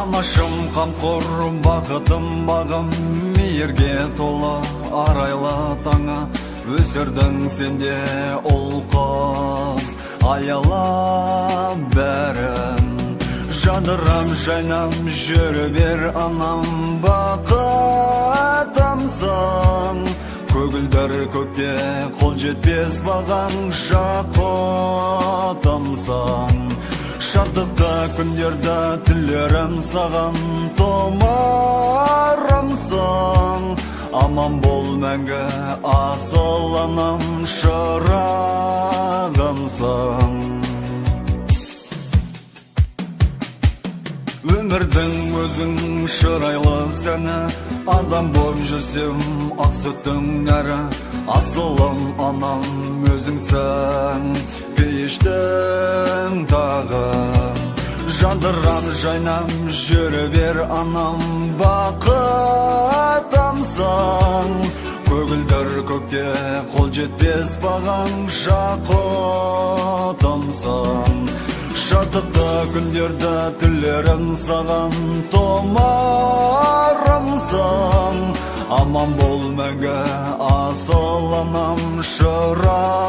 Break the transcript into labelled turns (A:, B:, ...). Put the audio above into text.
A: Анашым қамқор, бақытым бағым, мейірге толы арайлы таңа. Өсірдің сенде ұл қыз, аяла бәрін. Жадырам жайнам жүрі бер анам, бақытымсың. Көгілдір көкте қол жетпес бағаң, жақұтымсың. Шаттықта күндерді тілерім саған, томарымсың. Аман бол мәңгі асыл анам, шырағымсың. Өмірдің өзің шырайлы сәні, адам боп жүрсем ақ сүттің нәрі. Асылым анам өзіңсің, пейіштің тағым. Жадырам жайнам жүрі бер анам, бақытымсың. Көгілдір көкте қол жетпес бағаң, жақұтымсың. Шаттықта күндерді тілерім саған, томарымсың. Аман бол мәңгі асыл анам, шырағымсың.